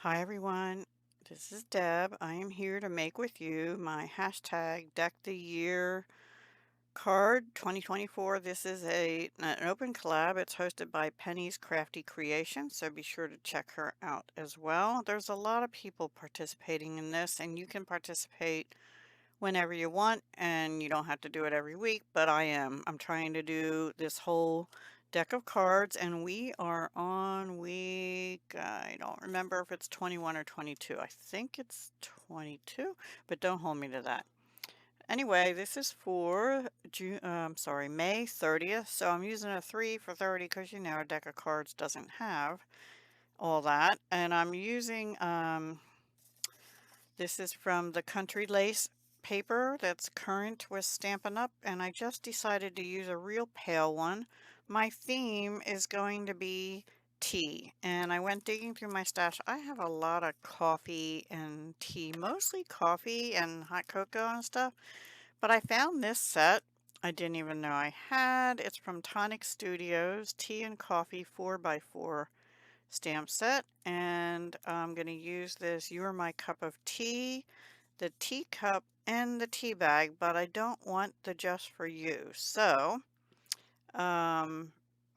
Hi everyone, this is Deb. I am here to make with you my hashtag Deck the Year card 2024. This is an open collab. It's hosted by Penny's Crafty Creation, so be sure to check her out as well. There's a lot of people participating in this, and you can participate whenever you want, and you don't have to do it every week, but I am. I'm trying to do this whole deck of cards, and we are on week, I don't remember if it's 21 or 22. I think it's 22, but don't hold me to that. Anyway, this is for May 30th, so I'm using a 3 for 30 because you know a deck of cards doesn't have all that. And I'm using this is from the Country Lace paper that's current with Stampin' Up, and I just decided to use a real pale one. My theme is going to be tea, and I went digging through my stash. I have a lot of coffee and tea, mostly coffee and hot cocoa and stuff, but I found this set I didn't even know I had. It's from Tonic Studios, Tea and Coffee 4x4 stamp set, and I'm going to use this You're My Cup of Tea, the teacup, and the tea bag, but I don't want the Just For You. So,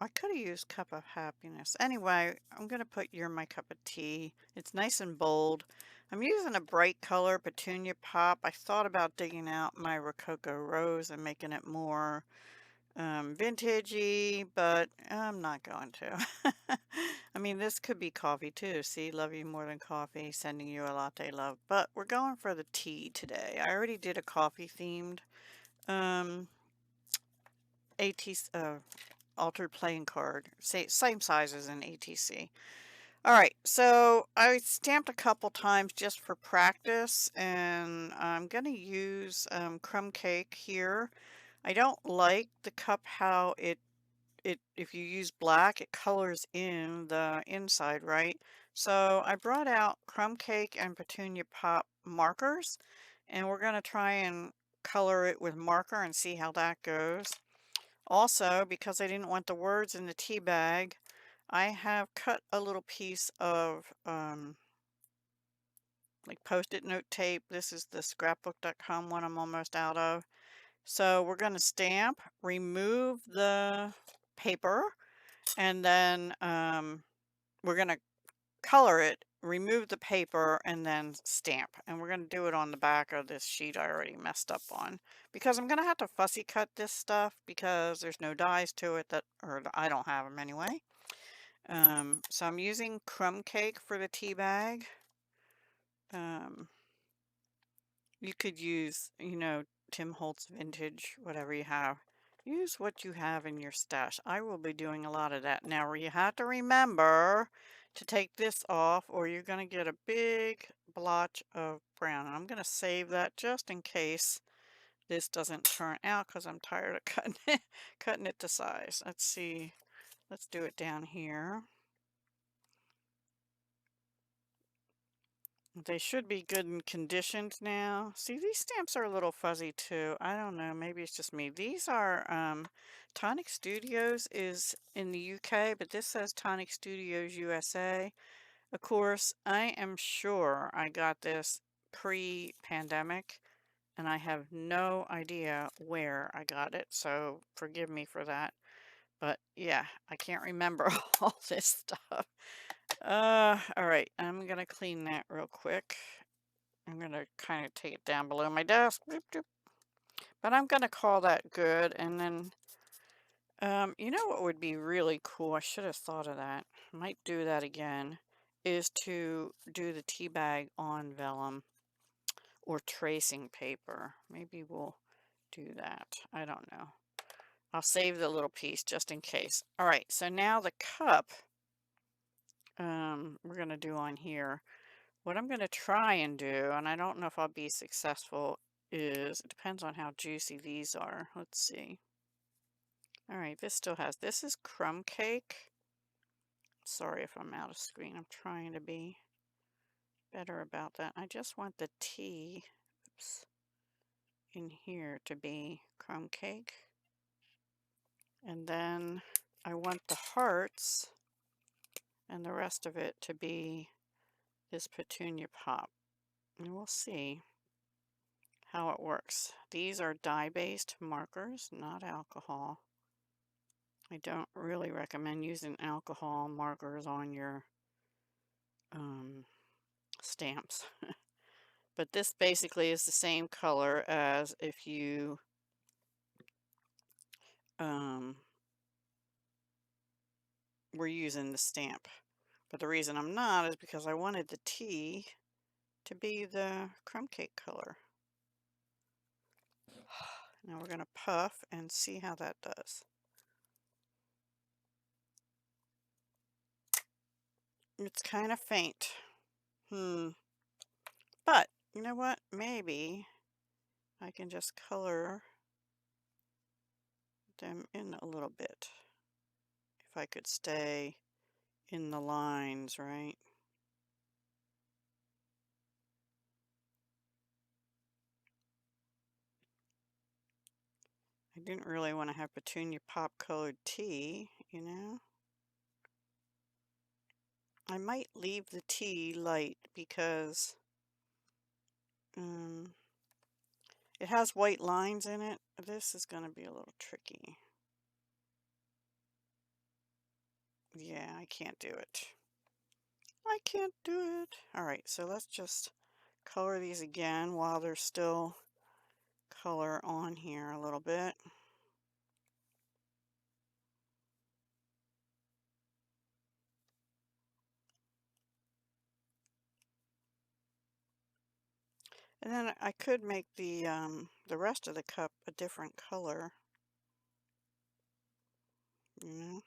I could have used Cup of Happiness. Anyway, I'm going to put You're My Cup of Tea. It's nice and bold. I'm using a bright color, Petunia Pop. I thought about digging out my Rococo Rose and making it more vintagey, but I'm not going to. I mean, this could be coffee too. See, love you more than coffee, sending you a latte love. But we're going for the tea today. I already did a coffee themed um, ATC, altered playing card, same size as an ATC. All right, so I stamped a couple times just for practice, and I'm going to use crumb cake here. I don't like the cup how it if you use black, it colors in the inside, right? So I brought out crumb cake and petunia pop markers, and we're going to try and color it with marker and see how that goes. Also, because I didn't want the words in the tea bag, I have cut a little piece of like post-it note tape. This is the scrapbook.com one I'm almost out of. So we're going to stamp, remove the paper, and then we're going to color it, remove the paper, and then stamp. And we're going to do it on the back of this sheet I already messed up on, because I'm going to have to fussy cut this stuff because there's no dies to it, that, or I don't have them anyway. So I'm using crumb cake for the tea bag. You could use, you know, Tim Holtz vintage, whatever you have. Use what you have in your stash. I will be doing a lot of that. Now, you have to remember to take this off or you're going to get a big blotch of brown. And I'm going to save that just in case this doesn't turn out because I'm tired of cutting it to size. Let's see. Let's do it down here. They should be good and conditioned now. See, these stamps are a little fuzzy too. I don't know, maybe it's just me. These are Tonic Studios is in the UK, but this says Tonic Studios USA. Of course, I am sure I got this pre-pandemic, and I have no idea where I got it, so forgive me for that. But yeah, I can't remember all this stuff. All right, I'm gonna clean that real quick. I'm gonna kind of take it down below my desk. Boop, doop. But I'm gonna call that good. And then, you know what would be really cool? I should have thought of that. Might do that again. Is to do the tea bag on vellum or tracing paper. Maybe we'll do that. I don't know. I'll save the little piece just in case. All right, so now the cup we're gonna do on here. What I'm gonna try and do, and I don't know if I'll be successful, is it depends on how juicy these are. Let's see. All right, this still has, this is crumb cake. Sorry if I'm out of screen. I'm trying to be better about that. I just want the tea, oops, in here to be crumb cake. And then I want the hearts and the rest of it to be is Petunia Pop. And we'll see how it works. These are dye-based markers, not alcohol. I don't really recommend using alcohol markers on your stamps. But this basically is the same color as if you were using the stamp. But the reason I'm not is because I wanted the tea to be the crumb cake color. Now we're going to puff and see how that does. It's kind of faint. But, you know what? Maybe I can just color them in a little bit. If I could stay in the lines, right? I didn't really want to have Petunia Pop colored tea, you know? I might leave the tea light because it has white lines in it. This is going to be a little tricky. Yeah, I can't do it. I can't do it. All right, so let's just color these again while there's still color on here a little bit. And then I could make the rest of the cup a different color, you know.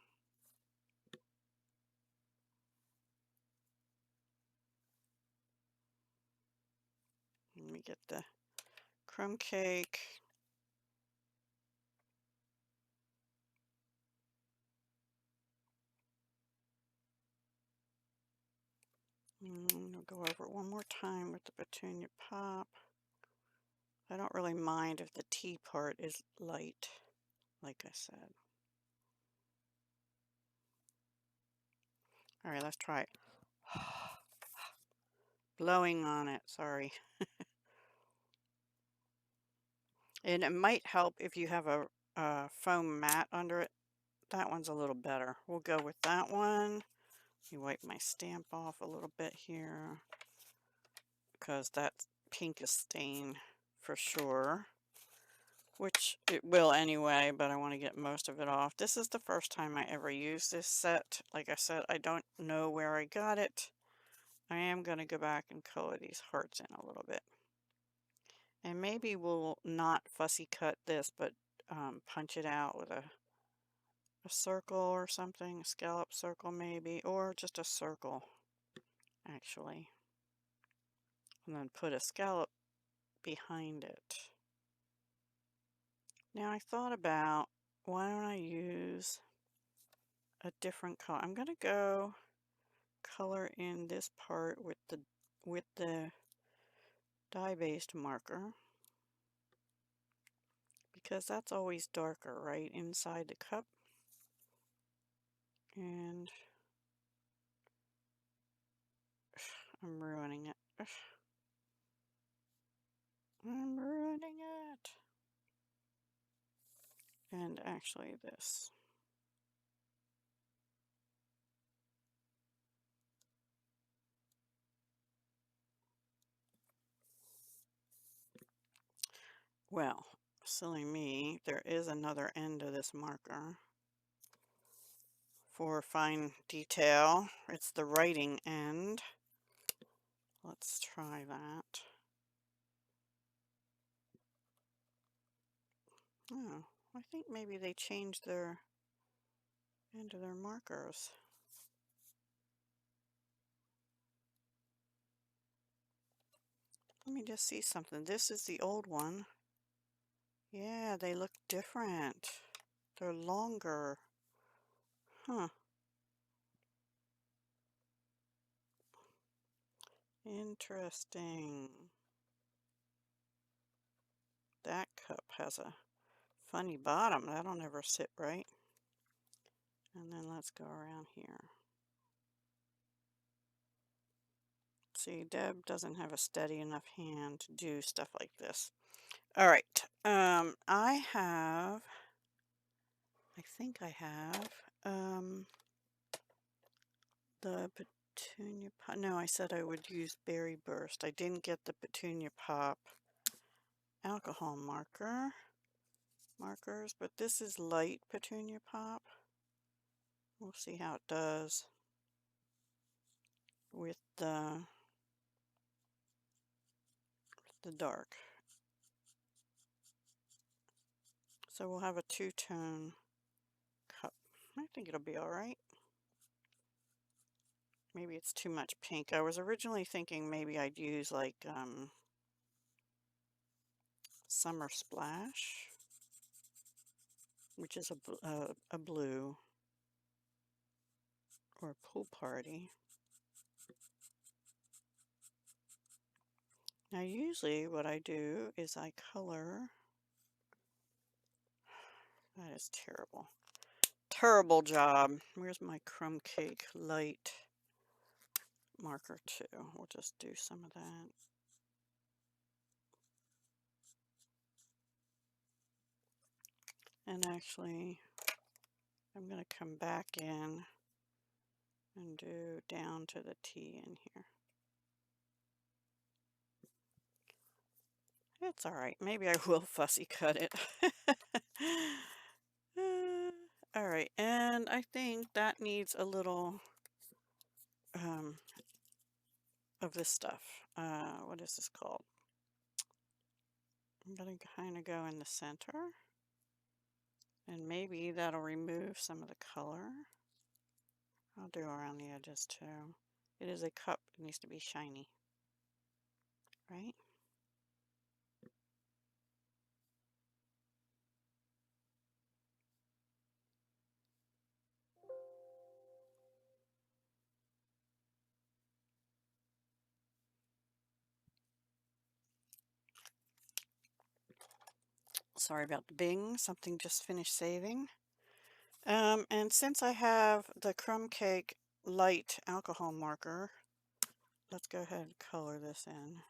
Let me get the crumb cake. I'll go over it one more time with the Petunia Pop. I don't really mind if the tea part is light, like I said. All right, let's try it. Blowing on it, sorry. And it might help if you have a foam mat under it. That one's a little better. We'll go with that one. Let me wipe my stamp off a little bit here because that pink is stained for sure, which it will anyway, but I want to get most of it off. This is the first time I ever used this set. Like I said, I don't know where I got it. I am going to go back and color these hearts in a little bit. And maybe we'll not fussy cut this, but punch it out with a circle or something, a scallop circle maybe, or just a circle, actually. And then put a scallop behind it. Now I thought about, why don't I use a different color? I'm going to go color in this part with the dye-based marker, because that's always darker, right, inside the cup. And I'm ruining it. I'm ruining it. And actually this. Well, silly me, there is another end of this marker for fine detail. It's the writing end. Let's try that. Oh, I think maybe they changed their end of their markers. Let me just see something. This is the old one. Yeah, they look different. They're longer. Huh. Interesting. That cup has a funny bottom. That'll never sit right. And then let's go around here. See, Deb doesn't have a steady enough hand to do stuff like this. All right. I think I have, the Petunia Pop. No, I said I would use Berry Burst. I didn't get the Petunia Pop alcohol markers, but this is light Petunia Pop. We'll see how it does with the dark. So we'll have a two-tone cup. I think it'll be all right. Maybe it's too much pink. I was originally thinking maybe I'd use like Summer Splash, which is a blue, or Pool Party. Now usually what I do is I color. That is terrible. Terrible job. Where's my Crumb Cake light marker 2? We'll just do some of that. And actually, I'm going to come back in and do down to the T in here. It's all right. Maybe I will fussy cut it. All right, and I think that needs a little of this stuff. What is this called? I'm going to kind of go in the center, and maybe that'll remove some of the color. I'll do around the edges too. It is a cup. It needs to be shiny, right? Sorry about the bing. Something just finished saving. And since I have the Crumb Cake light alcohol marker, let's go ahead and color this in.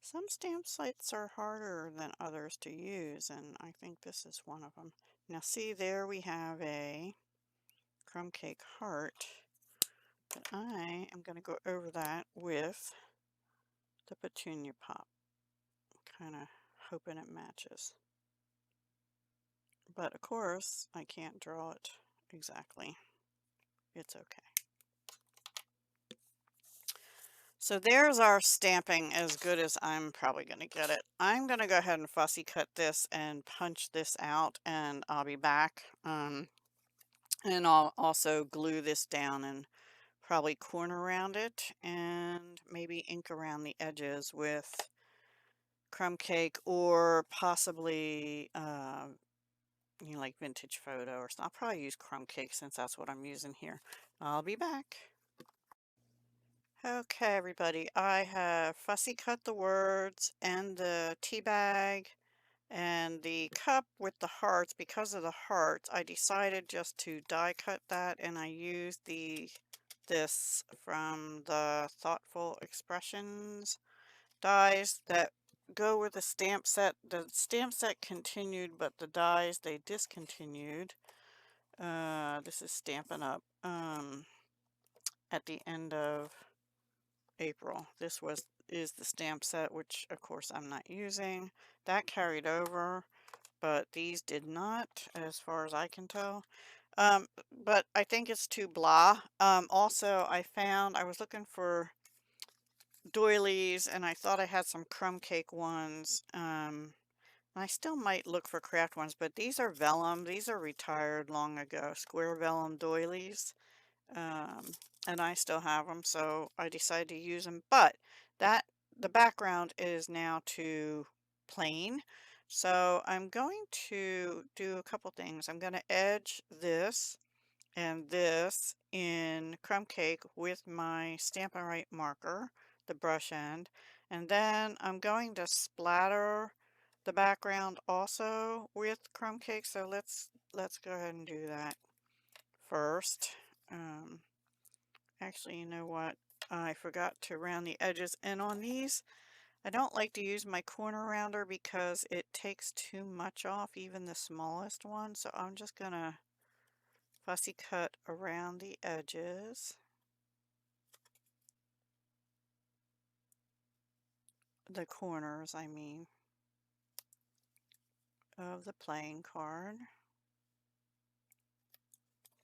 Some stamp sites are harder than others to use, and I think this is one of them. Now see, there we have a Crumb Cake heart, but I am going to go over that with the Petunia Pop, kind of hoping it matches. But of course, I can't draw it exactly. It's okay. So there's our stamping as good as I'm probably going to get it. I'm going to go ahead and fussy cut this and punch this out, and I'll be back. And I'll also glue this down and probably corner around it, and maybe ink around the edges with Crumb Cake, or possibly like Vintage Photo or something. I'll probably use Crumb Cake since that's what I'm using here. I'll be back. Okay, everybody, I have fussy cut the words and the tea bag and the cup with the hearts. Because of the hearts, I decided just to die cut that, and I used this from the Thoughtful Expressions dies that go with the stamp set. The stamp set continued, but the dies, they discontinued. This is Stampin' Up! At the end of April. This is the stamp set, which of course I'm not using. That carried over, but these did not, as far as I can tell. But I think it's too blah. Also, I was looking for doilies, and I thought I had some Crumb Cake ones. I still might look for craft ones, but these are vellum. These are retired long ago, square vellum doilies. And I still have them, so I decided to use them. But the background is now too plain, so I'm going to do a couple things. I'm going to edge this and this in Crumb Cake with my Stampin' Right marker, the brush end, and then I'm going to splatter the background also with crumb cake, so let's go ahead and do that first. Um, Actually, you know what? I forgot to round the edges, and on these, I don't like to use my corner rounder because it takes too much off, even the smallest one, so I'm just gonna fussy cut around the edges, the corners, I mean, of the playing card.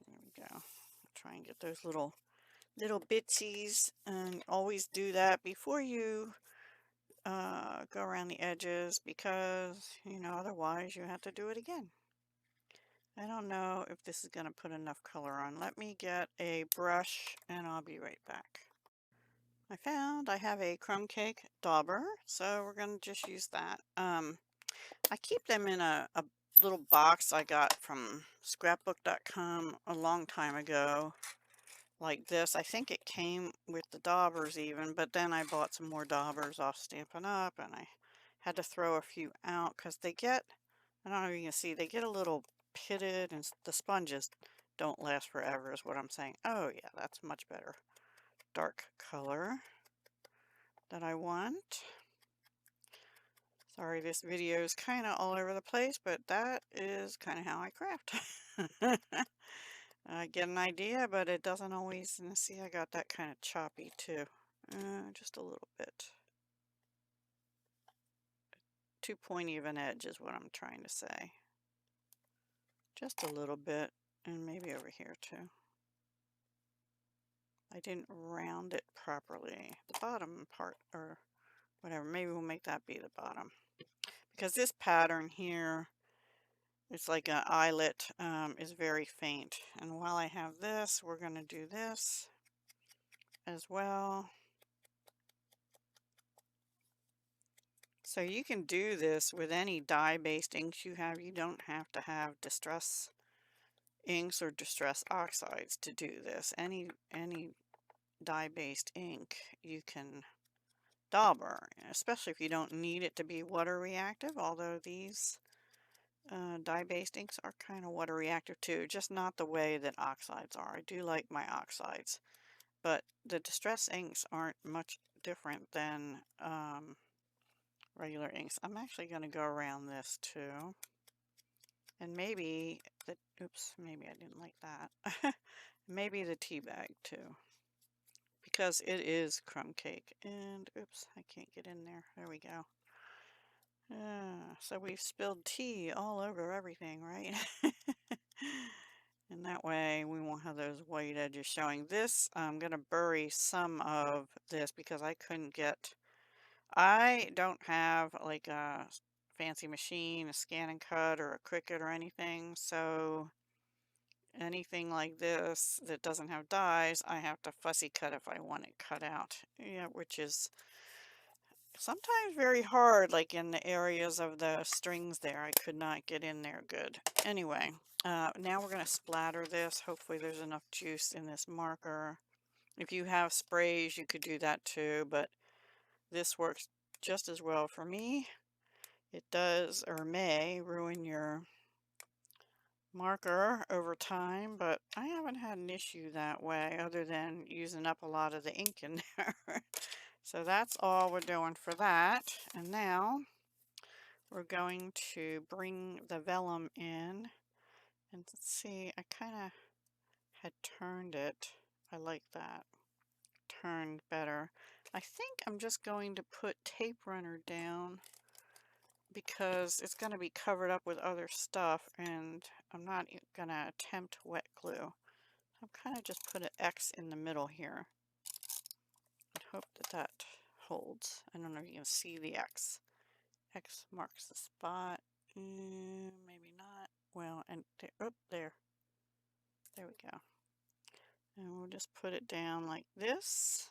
There we go. Try and get those little bitsies, and always do that before you go around the edges, because you know otherwise you have to do it again. I don't know if this is going to put enough color on. Let me get a brush and I'll be right back. I have a crumb cake dauber, so we're going to just use that. I keep them in a little box I got from scrapbook.com a long time ago, like this. I think it came with the daubers even, but then I bought some more daubers off Stampin' Up, and I had to throw a few out because they get, I don't know if you can see, they get a little pitted, and the sponges don't last forever is what I'm saying. Oh yeah, that's much better. Dark color that I want. Sorry, this video is kind of all over the place, but that is kind of how I craft. I get an idea, but it doesn't always, and see, I got that kind of choppy too. Just a little bit. Too pointy of an edge is what I'm trying to say. Just a little bit, and maybe over here too. I didn't round it properly. The bottom part, or whatever, maybe we'll make that be the bottom. Because this pattern here, it's like an eyelet, is very faint. And while I have this, we're going to do this as well. So you can do this with any dye-based inks you have. You don't have to have Distress inks or Distress oxides to do this. Any dye-based ink you can dauber, especially if you don't need it to be water reactive, although these dye-based inks are kind of water reactive too, just not the way that oxides are. I do like my oxides, but the Distress inks aren't much different than regular inks. I'm actually going to go around this too. And maybe the, oops, maybe I didn't like that. Maybe the tea bag too. Because it is crumb cake. And oops, I can't get in there. There we go. So we've spilled tea all over everything, right? And that way we won't have those white edges showing. This, I'm going to bury some of this because I couldn't get, I don't have like a fancy machine, a scan and cut, or a Cricut or anything. So anything like this that doesn't have dies, I have to fussy cut if I want it cut out. Yeah, which is sometimes very hard, like in the areas of the strings there. I could not get in there good. Anyway, now we're going to splatter this. Hopefully there's enough juice in this marker. If you have sprays, you could do that too, but this works just as well for me. It does, or may, ruin your marker over time, but I haven't had an issue that way other than using up a lot of the ink in there. So that's all we're doing for that. And now we're going to bring the vellum in, and let's see, I kind of had turned it. I like that. Turned better. I think I'm just going to put tape runner down because it's going to be covered up with other stuff, and I'm not going to attempt wet glue. I'm kind of just put an X in the middle here and hope that that holds. I don't know if you can see the X. X marks the spot. Maybe not. Well, and there, oh, there. There we go. And we'll just put it down like this.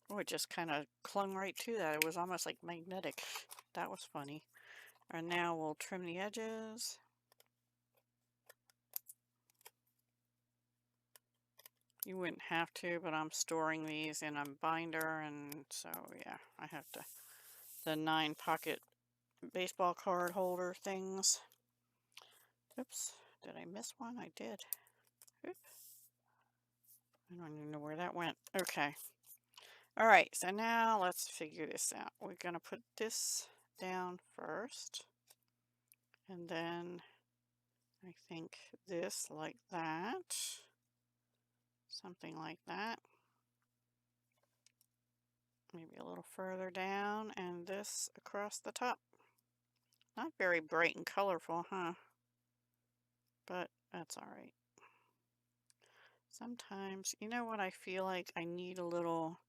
Oh, it just kind of clung right to that. It was almost like magnetic. That was funny. And now we'll trim the edges. You wouldn't have to, but I'm storing these in a binder, and so yeah, I have to. The 9 pocket baseball card holder things. Oops, did I miss one? I did. Oop. I don't even know where that went. Okay. All right, so now let's figure this out. We're going to put this down first, and then I think this like that, something like that. Maybe a little further down, and this across the top. Not very bright and colorful, huh? But that's all right. Sometimes, you know what, I feel like I need a little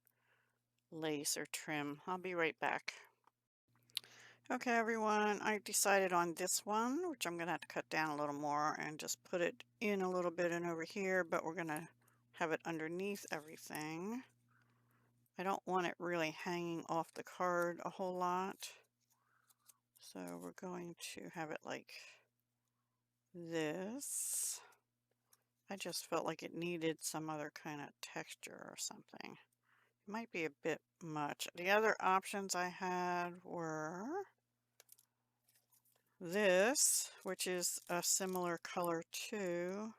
lace or trim. I'll be right back. Okay, everyone, I decided on this one, which I'm going to have to cut down a little more and just put it in a little bit and over here, but we're going to have it underneath everything. I don't want it really hanging off the card a whole lot. So we're going to have it like this. I just felt like it needed some other kind of texture or something. It might be a bit much. The other options I had were this, which is a similar color too,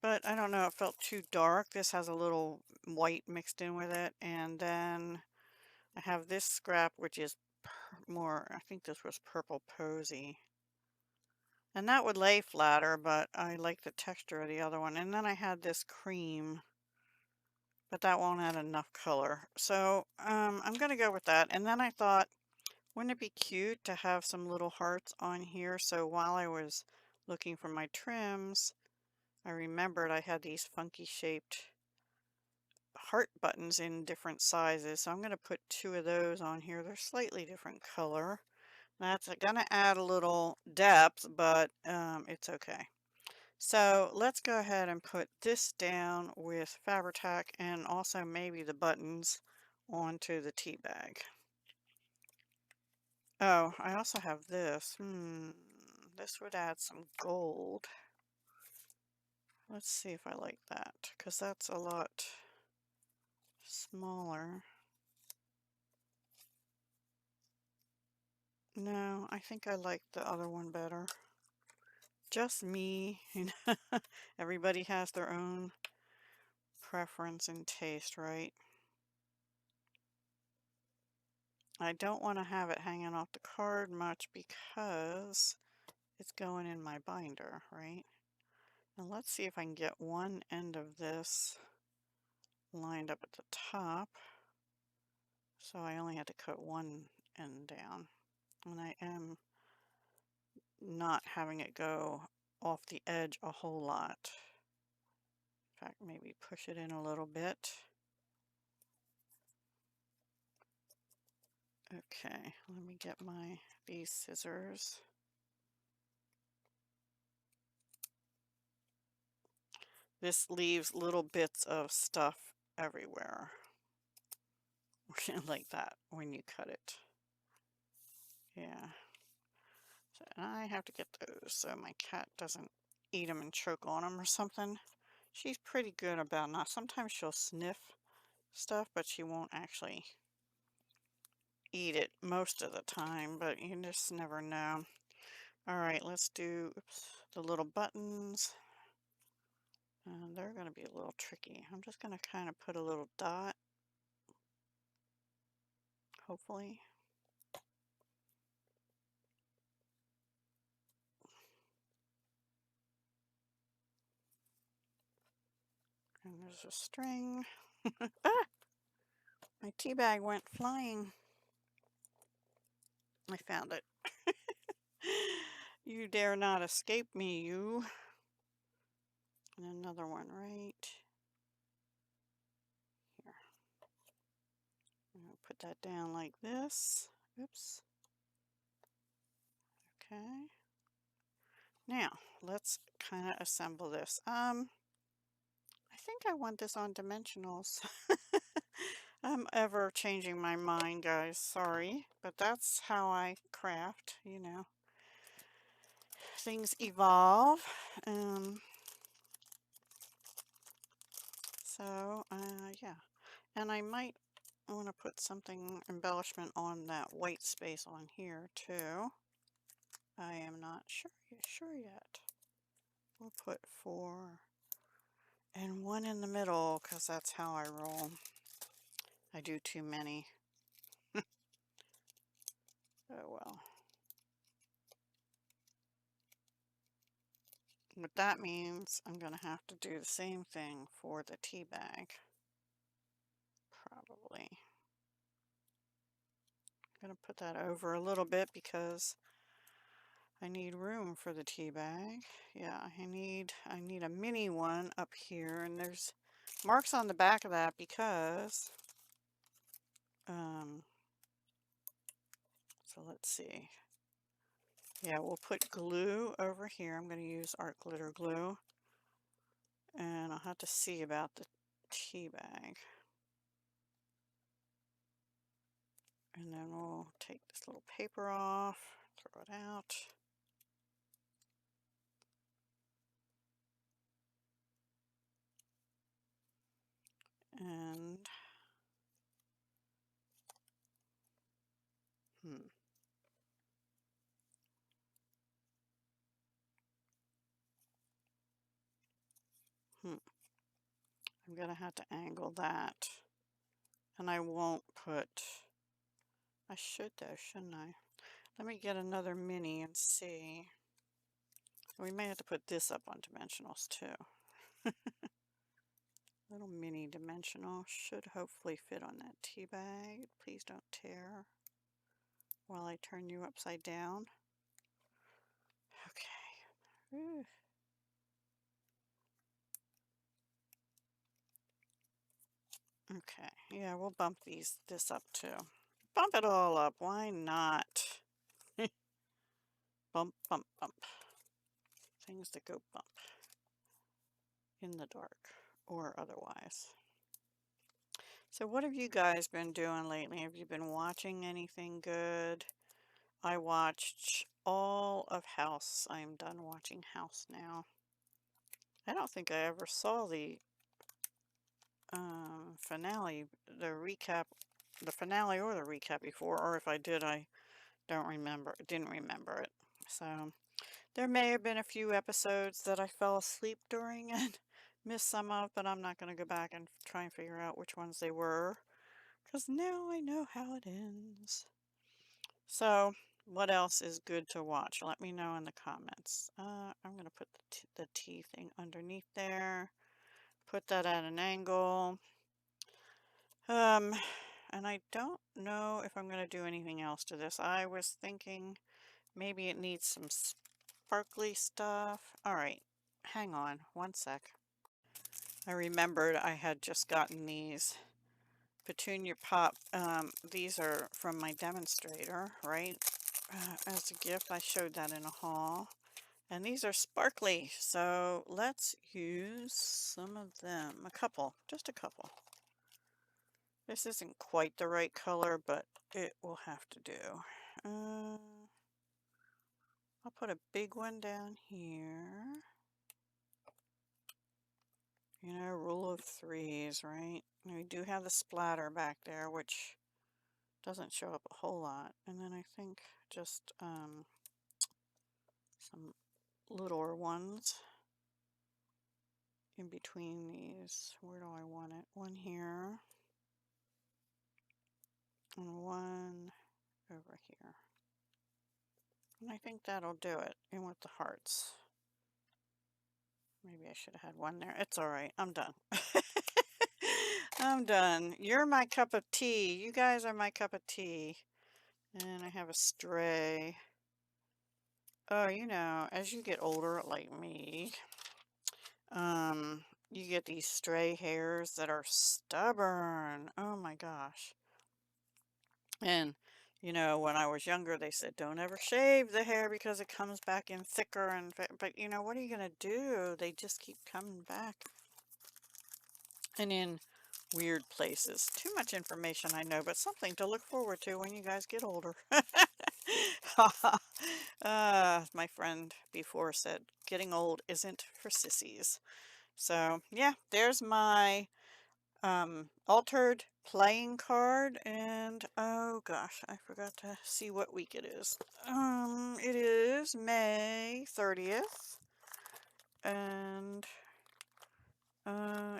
but I don't know, it felt too dark. This has a little white mixed in with it, and then I have this scrap, which is more, I think this was purple posy. And that would lay flatter, but I like the texture of the other one. And then I had this cream, but that won't add enough color. So I'm going to go with that. And then I thought, wouldn't it be cute to have some little hearts on here? So while I was looking for my trims, I remembered I had these funky shaped heart buttons in different sizes. So I'm going to put 2 of those on here. They're slightly different color. That's going to add a little depth, but it's okay. So let's go ahead and put this down with Fabri-Tac and also maybe the buttons onto the tea bag. Oh, I also have this. This would add some gold. Let's see if I like that, because that's a lot smaller. No, I think I like the other one better. Just me. Everybody has their own preference and taste, right? I don't want to have it hanging off the card much because it's going in my binder, right? Now let's see if I can get one end of this lined up at the top. So I only had to cut one end down. And I am not having it go off the edge a whole lot. In fact, maybe push it in a little bit. Okay, let me get these scissors. This leaves little bits of stuff everywhere. Like that when you cut it. Yeah. So I have to get those so my cat doesn't eat them and choke on them or something. She's pretty good about not. Sometimes she'll sniff stuff, but she won't actually eat it most of the time, but you just never know. All right, let's do the little buttons. And they're going to be a little tricky. I'm just going to kind of put a little dot, hopefully. And there's a string. Ah! My tea bag went flying. I found it. You dare not escape me, you. And another one right here. I'm going to put that down like this. Oops. Okay. Now, let's kind of assemble this. I think I want this on dimensionals. I'm ever changing my mind, guys. Sorry. But that's how I craft, you know. Things evolve. So, yeah. And I might I want to put something embellishment on that white space on here too. I am not sure yet. We'll put 4 and 1 in the middle because that's how I roll. I do too many. Oh well. What that means, I'm going to have to do the same thing for the tea bag. Probably. I'm going to put that over a little bit because I need room for the tea bag. Yeah, I need a mini one up here, and there's marks on the back of that because so let's see. Yeah, we'll put glue over here. I'm going to use art glitter glue, and I'll have to see about the tea bag. And then we'll take this little paper off, throw it out. And I'm gonna have to angle that. And I won't put, I should though, shouldn't I? Let me get another mini and see. We may have to put this up on dimensionals too. Little mini dimensional should hopefully fit on that tea bag. Please don't tear while I turn you upside down. Okay. Ooh. Okay, yeah, we'll bump this up too. Bump it all up, why not? Bump, bump, bump. Things that go bump in the dark or otherwise. So what have you guys been doing lately? Have you been watching anything good? I watched all of House. I'm done watching House now. I don't think I ever saw the finale, the recap, the finale or the recap before, or if I did, I didn't remember it. So there may have been a few episodes that I fell asleep during and missed some of, but I'm not going to go back and try and figure out which ones they were, because now I know how it ends. So what else is good to watch? Let me know in the comments. I'm going to put the tea thing underneath there, put that at an angle. And I don't know if I'm going to do anything else to this. I was thinking maybe it needs some sparkly stuff. All right, hang on one sec. I remembered I had just gotten these petunia pop. These are from my demonstrator, right? As a gift, I showed that in a haul. And these are sparkly, so let's use some of them. A couple, just a couple. This isn't quite the right color, but it will have to do. I'll put a big one down here. You know, rule of threes, right? And we do have the splatter back there, which doesn't show up a whole lot. And then I think just some littler ones in between these. Where do I want it? One here. And one over here. And I think that'll do it. And with the hearts. Maybe I should have had one there. It's all right. I'm done. I'm done. You're my cup of tea. You guys are my cup of tea. And I have a stray. Oh, you know, as you get older, like me, you get these stray hairs that are stubborn. Oh my gosh. And, you know, when I was younger, they said, don't ever shave the hair because it comes back in thicker. But, you know, what are you going to do? They just keep coming back. And in weird places. Too much information, I know, but something to look forward to when you guys get older. My friend before said, getting old isn't for sissies. So, yeah, there's my altered playing card, and oh gosh, I forgot to see what week it is. It is May 30th, and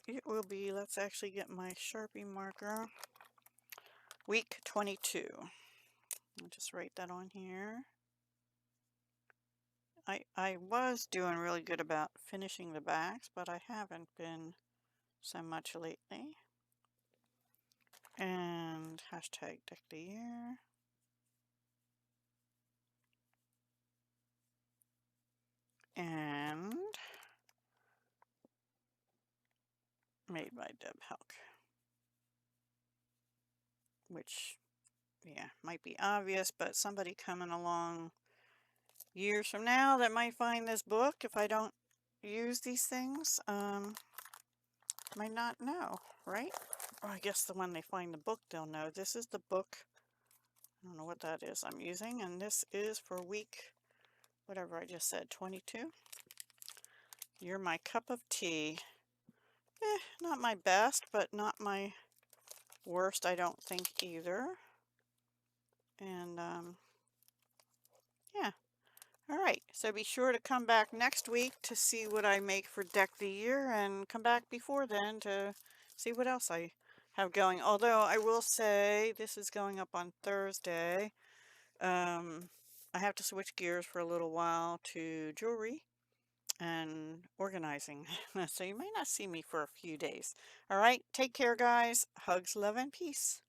it will be, let's actually get my Sharpie marker, week 22. I'll just write that on here. I was doing really good about finishing the backs, but I haven't been so much lately. And hashtag deck the year. And made by Deb Helk. Which, yeah, might be obvious, but somebody coming along years from now that might find this book, if I don't use these things, might not know, right? Or I guess the when they find the book, they'll know. This is the book. I don't know what that is I'm using, and this is for week, whatever I just said, 22. You're my cup of tea. Not my best, but not my worst, I don't think, either. And, yeah. All right, so be sure to come back next week to see what I make for Deck the Year, and come back before then to see what else I have going. Although I will say this is going up on Thursday. I have to switch gears for a little while to jewelry and organizing. So you might not see me for a few days. All right, take care, guys. Hugs, love, and peace.